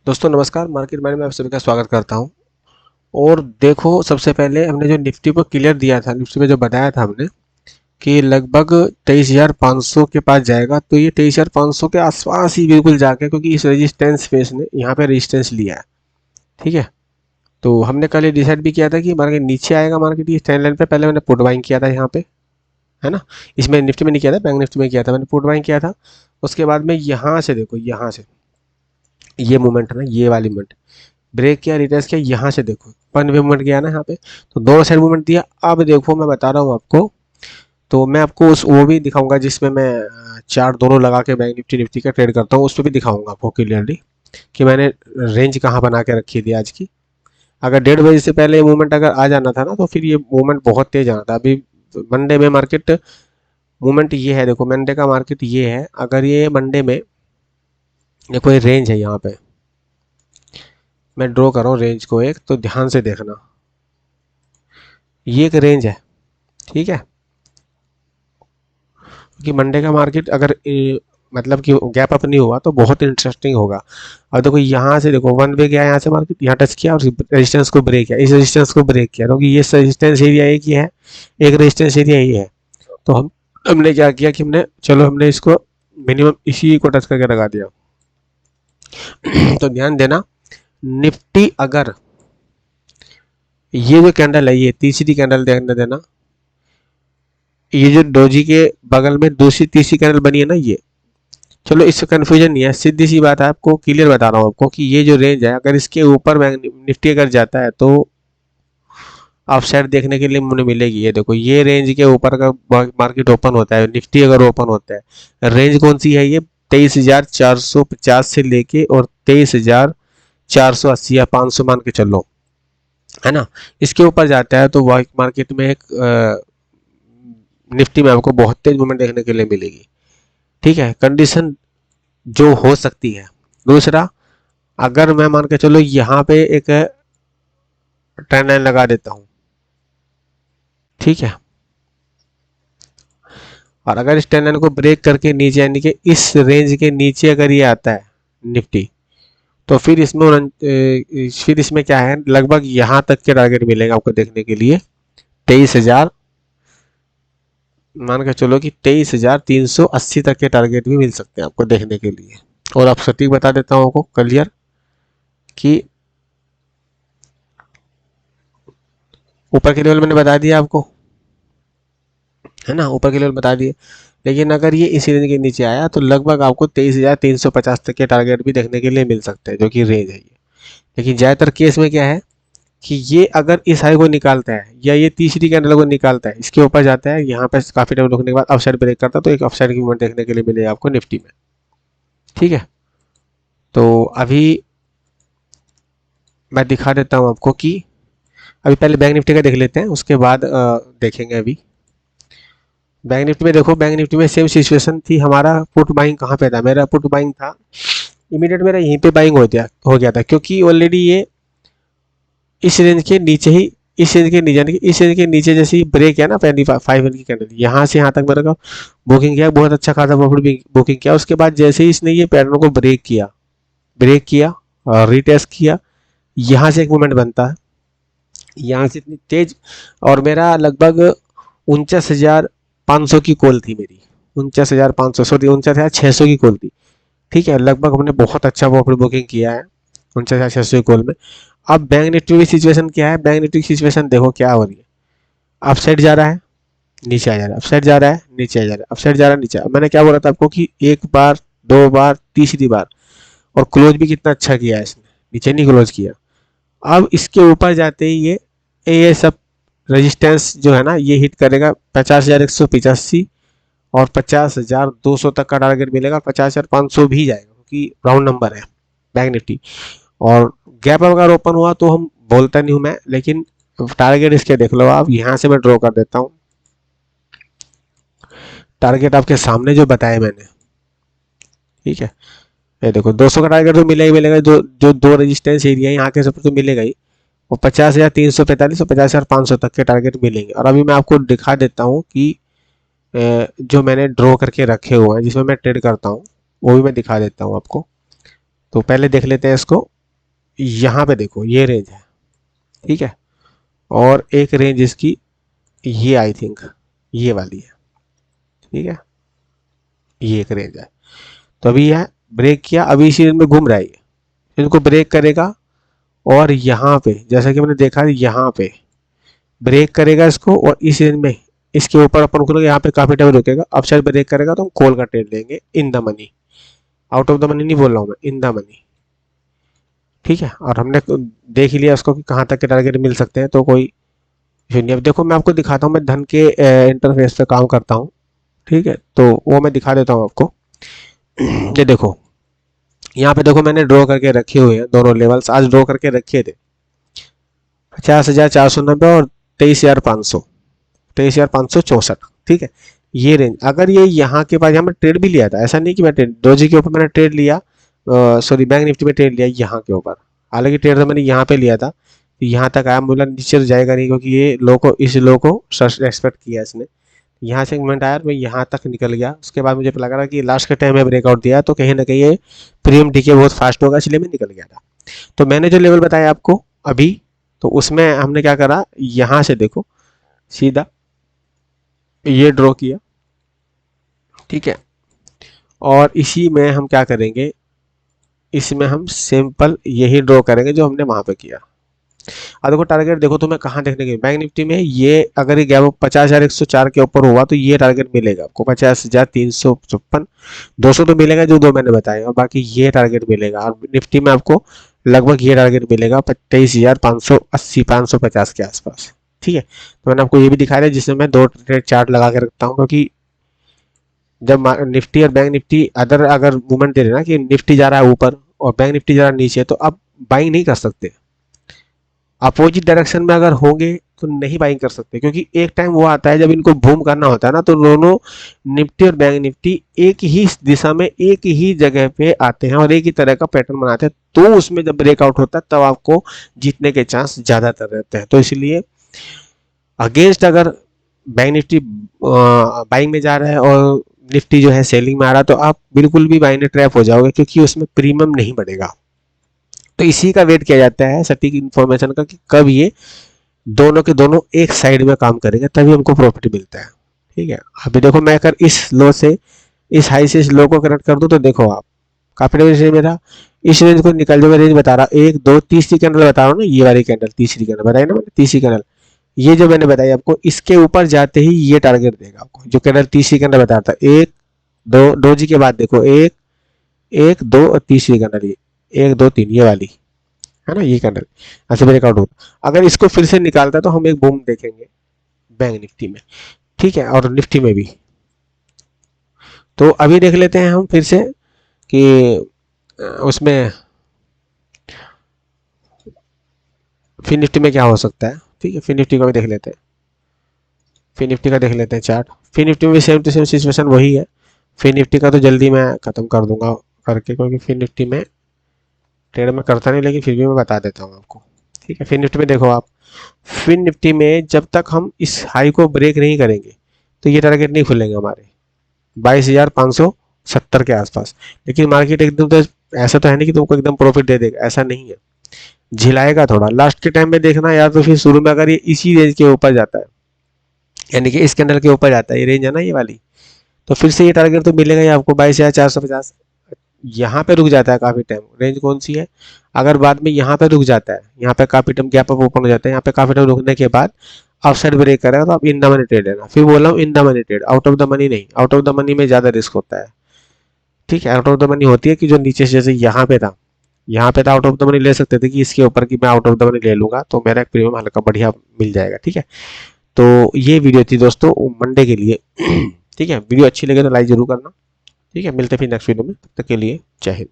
दोस्तों नमस्कार, market mind में आप सभी का स्वागत करता हूं। और देखो, सबसे पहले हमने जो निफ्टी को क्लियर दिया था, निफ्टी में जो बताया था हमने कि लगभग 23,500 के पास जाएगा, तो ये 23,500 के आसपास ही बिल्कुल जाके, क्योंकि इस रेजिस्टेंस फेस ने यहाँ पे रेजिस्टेंस लिया है। ठीक है, तो हमने कल ये डिसाइड भी किया था कि मार्केट नीचे आएगा, मार्केट ये ट्रेंड लाइन पे। पहले मैंने पुट बाइंग किया था यहाँ पे, है ना। इसमें निफ्टी में नहीं किया था, बैंक निफ्टी में किया था, मैंने पुट बाइंग किया था। उसके बाद में यहाँ से देखो, यहाँ से ये मूवमेंट है ना, ये वाली मूवमेंट ब्रेक किया, रिट्रेस किया, यहाँ से देखो पन मूवमेंट गया ना यहाँ पे, तो दोनों साइड मूवमेंट दिया। अब देखो मैं बता रहा हूँ आपको, तो मैं आपको उस वो भी दिखाऊंगा जिसमें मैं चार्ट दोनों लगा के बैंक निफ्टी निफ्टी का ट्रेड करता हूँ, उस पर भी दिखाऊंगा आपको क्लियरली कि मैंने रेंज कहाँ बना के रखी थी आज की। अगर 1:30 से पहले मूवमेंट अगर आ जाना था ना, तो फिर ये मूवमेंट बहुत तेज आना था। अभी मंडे में मार्केट मूवमेंट ये है, देखो मंडे का मार्केट ये है। अगर ये मंडे में देखो, ये रेंज है यहाँ पे, मैं ड्रॉ कर रहा हूँ रेंज को एक, तो ध्यान से देखना, ये एक रेंज है। ठीक है, कि मंडे का मार्केट अगर मतलब कि गैप अप नहीं हुआ तो बहुत इंटरेस्टिंग होगा। अब देखो यहाँ से, देखो वन वे गया यहाँ से मार्केट, यहाँ टच किया और रेजिस्टेंस को ब्रेक किया, इस रेजिस्टेंस को ब्रेक किया, क्योंकि ये रेजिस्टेंस एरिया एक ही है, एक रेजिस्टेंस एरिया ही है। तो हमने क्या किया कि हमने इसको मिनिमम इसी को टच करके लगा दिया। तो ध्यान देना, निफ्टी अगर ये जो कैंडल है, ये तीसरी कैंडल देखने देना, ये जो डोजी के बगल में दूसरी तीसरी कैंडल बनी है ना, ये, चलो इससे कन्फ्यूजन नहीं है, सीधी सी बात है, आपको क्लियर बता रहा हूँ आपको कि ये जो रेंज है, अगर इसके ऊपर निफ्टी अगर जाता है तो अपसाइड देखने के लिए मुझे मिलेगी। ये देखो, ये रेंज के ऊपर का मार्केट ओपन होता है, निफ्टी अगर ओपन होता है, रेंज कौन सी है ये, 23,450 से लेके और 23,480 या 500 मान के चलो, है ना। इसके ऊपर जाता है तो मार्केट में एक निफ्टी में आपको बहुत तेज मूवमेंट देखने के लिए मिलेगी। ठीक है, कंडीशन जो हो सकती है। दूसरा, अगर मैं मान के चलो यहाँ पे एक ट्रेंड लाइन लगा देता हूँ, ठीक है, और अगर इस ट्रेंड लाइन को ब्रेक करके नीचे, यानी कि इस रेंज के नीचे अगर ये आता है निफ्टी, तो फिर इसमें क्या है, लगभग यहाँ तक के टारगेट मिलेगा आपको देखने के लिए। 23,000 मान के चलो कि 23,380 तक के टारगेट भी मिल सकते हैं आपको देखने के लिए। और आप सटीक बता देता हूँ आपको क्लियर कि ऊपर के लेवल मैंने बता दिया आपको, है ना, ऊपर के लेवल बता दिए। लेकिन अगर ये इसी रेंज के नीचे आया तो लगभग आपको 23,350 तक के टारगेट भी देखने के लिए मिल सकते हैं, जो कि रेंज है ये। लेकिन ज़्यादातर केस में क्या है कि ये अगर इस हाई को निकालता है या ये तीसरी कैंडल को निकालता है, इसके ऊपर जाता है, यहाँ पे काफ़ी टाइम रुकने के बाद अपसाइड ब्रेक करता है, तो एक अपसाइड की मूवमेंट देखने के लिए मिलेगा आपको निफ्टी में। ठीक है, तो अभी मैं दिखा देता हूँ आपको कि अभी पहले बैंक निफ्टी का देख लेते हैं, उसके बाद देखेंगे। अभी बैंक निफ्टी में देखो, बैंक निफ्टी में सेम सिचुएशन थी। हमारा पुट बाइंग कहाँ पे था, मेरा पुट बाइंग था इमीडिएट, मेरा यहीं पे बाइंग हो गया था, क्योंकि ऑलरेडी ये इस रेंज के नीचे ही, इस रेंज के नीचे, यानी कि इस रेंज के नीचे जैसे ही ब्रेक किया ना 5 की कैंडल, यहाँ से यहाँ तक मेरे को बुकिंग किया, बहुत अच्छा खासा प्रॉफिट बुकिंग किया। उसके बाद जैसे ही इसने ये पैटर्न को ब्रेक किया और रिटेस्ट किया, यहाँ से एक मूवमेंट बनता है, यहाँ से इतनी तेज, और मेरा लगभग 49,500 की कॉल थी मेरी, 49,500, सॉरी 49,600 की कॉल थी। ठीक है, लगभग हमने बहुत अच्छा प्रॉफिट बुकिंग किया है 49,600 की कॉल में। अब बैंक निफ्टी की सिचुएशन क्या है, बैंक निफ्टी की सिचुएशन देखो क्या हो रही है, अप साइड जा रहा है, नीचे आ जा रहा है, अप साइड जा रहा है, नीचे आ जा रहा है, अप साइड जा रहा है, नीचे। मैंने क्या बोला था आपको कि एक बार, दो बार, तीसरी बार, और क्लोज भी कितना अच्छा किया है इसने, नीचे नहीं क्लोज किया। अब इसके ऊपर जाते ही ये सब रेजिस्टेंस जो है ना, ये हिट करेगा 50,185 और 50,200 तक का टारगेट मिलेगा, 50,500 भी जाएगा, क्योंकि राउंड नंबर है बैंक निफ्टी। और गैप अगर ओपन हुआ तो हम बोलता नहीं हूं मैं, लेकिन टारगेट इसके देख लो आप, यहां से मैं ड्रॉ कर देता हूं टारगेट आपके सामने जो बताए मैंने। ठीक है, ये देखो 200 का टारगेट तो मिलेगा ही मिलेगा, जो जो दो रेजिस्टेंस एरिया है यहाँ के सब तो मिलेगा ही, और 50,345 और 50,500 तक के टारगेट मिलेंगे। और अभी मैं आपको दिखा देता हूँ कि जो मैंने ड्रॉ करके रखे हुए हैं, जिसमें मैं ट्रेड करता हूँ, वो भी मैं दिखा देता हूँ आपको। तो पहले देख लेते हैं इसको, यहाँ पे देखो ये रेंज है, ठीक है, और एक रेंज इसकी ये आई थिंक ये वाली है, ठीक है, ये एक रेंज है। तो अभी यह ब्रेक किया, अभी इसी रेंज में घूम रहा है ये, इनको ब्रेक करेगा और यहाँ पे जैसा कि मैंने देखा यहाँ पे ब्रेक करेगा इसको, और इस रेंज में इसके ऊपर अपन को यहाँ पे काफी टाइम रुकेगा। अब शायद ब्रेक करेगा तो हम कॉल का ट्रेड लेंगे in the money, out of the money नहीं बोल रहा हूँ मैं, इन द मनी, ठीक है। और हमने देख ही लिया उसको कि कहाँ तक के टारगेट मिल सकते हैं, तो कोई इशू नहीं। अब देखो मैं आपको दिखाता हूँ, मैं धन के इंटरफेस पे काम करता हूँ, ठीक है, तो वो मैं दिखा देता हूँ आपको। ये देखो यहाँ पे देखो मैंने ड्रॉ करके रखे हुए हैं दोनों लेवल्स, आज ड्रॉ करके रखे थे 50,490 और 23,500, 23,564, ठीक है। ये रेंज अगर ये यहाँ के पास, यहाँ मैं ट्रेड भी लिया था, ऐसा नहीं कि मैं ट्रेड डोजी के ऊपर मैंने ट्रेड लिया, सॉरी बैंक निफ्टी में ट्रेड लिया यहाँ के ऊपर, हालांकि ट्रेड तो मैंने यहाँ पे लिया था, यहाँ तक आया, बोला नीचे तो जाएगा नहीं क्योंकि ये लो को, इस लो को एक्सपेक्ट किया इसने, यहाँ से मूवमेंट आया मैं यहाँ तक निकल गया, उसके बाद मुझे लगा कि लास्ट के टाइम में ब्रेकआउट दिया तो कहीं ना कहीं ये प्रीमियम डीके बहुत फास्ट होगा, इसलिए मैं निकल गया था। तो मैंने जो लेवल बताया आपको अभी, तो उसमें हमने क्या करा, यहाँ से देखो सीधा ये ड्रॉ किया, ठीक है, और इसी में हम क्या करेंगे, इसमें हम सिंपल यही ड्रॉ करेंगे जो हमने वहां पे किया। अब देखो टारगेट देखो तुम्हें कहाँ देखने के, बैंक निफ्टी में ये अगर ये गैप 50,104 के ऊपर हुआ तो ये टारगेट मिलेगा आपको 50,356, 200 तो मिलेगा जो दो मैंने बताया, और बाकी ये टारगेट मिलेगा। और निफ्टी में आपको लगभग ये टारगेट मिलेगा 23,580 550 के आसपास, ठीक है। तो मैंने आपको ये भी दिखाया है जिसमें मैं दो ट्रेड चार्ट लगा के रखता हूँ, क्योंकि जब निफ्टी और बैंक निफ्टी अगर मूवमेंट दे रहे ना कि निफ्टी जा रहा है ऊपर और बैंक निफ्टी जा रहा है नीचे, तो आप बाइंग नहीं कर सकते। अपोजिट डायरेक्शन में अगर होंगे तो नहीं बाइंग कर सकते, क्योंकि एक टाइम वो आता है जब इनको बूम करना होता है ना, तो दोनों निफ्टी और बैंक निफ्टी एक ही दिशा में एक ही जगह पे आते हैं और एक ही तरह का पैटर्न बनाते हैं, तो उसमें जब ब्रेकआउट होता है तब आपको जीतने के चांस ज्यादातर रहते हैं। तो इसलिए अगेंस्ट अगर बैंक निफ्टी बाइंग में जा रहा है और निफ्टी जो है सेलिंग में आ रहा है, तो आप बिल्कुल भी बाइंग में ट्रैप हो जाओगे, क्योंकि उसमें प्रीमियम नहीं बढ़ेगा। तो इसी का वेट किया जाता है सटीक इन्फॉर्मेशन का कि कब ये दोनों के दोनों एक साइड में काम करेंगे, तभी हमको प्रॉफिट मिलता है, ठीक है। अभी देखो मैं अगर इस लो से इस हाई से इस लो को कनेक्ट कर दूं तो देखो आप काफी रेंज मेरा इस रेंज को निकल जो मैं रेंज बता रहा हूँ, एक दो तीसरी कैंडल बता रहा हूँ ना, ये वाली कैंडल तीसरी कैंडल बताई ना मैंने, तीसरी कैंडल ये जो मैंने बताई आपको, इसके ऊपर जाते ही ये टारगेट देगा आपको, जो कैंडल तीसरी कैंडल बता रहा था, एक दो डोजी के बाद देखो एक एक दो और तीसरी कैंडल ये एक दो तीन ये वाली है ना, ये कैंडल ऐसे ब्रेकआउट होता, अगर इसको फिर से निकालता है तो हम एक बूम देखेंगे बैंक निफ्टी में, ठीक है, और निफ्टी में भी। तो अभी देख लेते हैं हम फिर से कि उसमें फिर निफ्टी में क्या हो सकता है, ठीक है। फिर निफ्टी को भी देख लेते हैं, फिर निफ्टी का देख लेते हैं चार्ट। फिर निफ्टी में भी सेम टू सेम सिचुएशन वही है, फिर निफ्टी का तो जल्दी मैं खत्म कर दूंगा करके, क्योंकि फिर निफ्टी में ट्रेड में करता नहीं, लेकिन फिर भी मैं बता देता हूँ आपको, ठीक है। फिर निफ्टी में देखो आप, फिर निफ्टी में जब तक हम इस हाई को ब्रेक नहीं करेंगे तो ये टारगेट नहीं खुलेंगे हमारे 22,570 के आसपास। लेकिन मार्केट एकदम तो ऐसा तो है नहीं कि तुमको एकदम प्रॉफिट दे देगा, ऐसा नहीं है, झिलाएगा थोड़ा लास्ट के टाइम में देखना, या तो फिर शुरू में अगर ये इसी रेंज के ऊपर जाता है, यानी कि इस कैंडल के ऊपर जाता है, ये रेंज है ना ये वाली, तो फिर से ये टारगेट तो मिलेगा ही आपको 22,450। यहाँ पे रुक जाता है काफी टाइम, रेंज कौन सी है, अगर बाद में यहाँ पे रुक जाता है, यहाँ पे काफी टाइम गैप अप ओपन हो जाता है, यहाँ पे काफी टाइम रुकने के बाद अपसाइड ब्रेक करेगा तो आप इन द मनी ट्रेड लेना। फिर बोल रहा हूँ in the money trade, out of the money नहीं, आउट ऑफ द मनी में ज्यादा रिस्क होता है, ठीक है। आउट ऑफ द मनी होती है कि जो नीचे से जैसे यहाँ पे था, यहाँ पे था आउट ऑफ द मनी ले सकते थे कि इसके ऊपर की मैं आउट ऑफ द मनी ले लूंगा तो मेरा एक प्रीमियम हल्का बढ़िया मिल जाएगा, ठीक है। तो ये वीडियो थी दोस्तों मंडे के लिए, ठीक है। वीडियो अच्छी लगे तो लाइक जरूर करना, ठीक है। मिलते फिर नेक्स्ट वीडियो में, तब तक के लिए जय हिंद।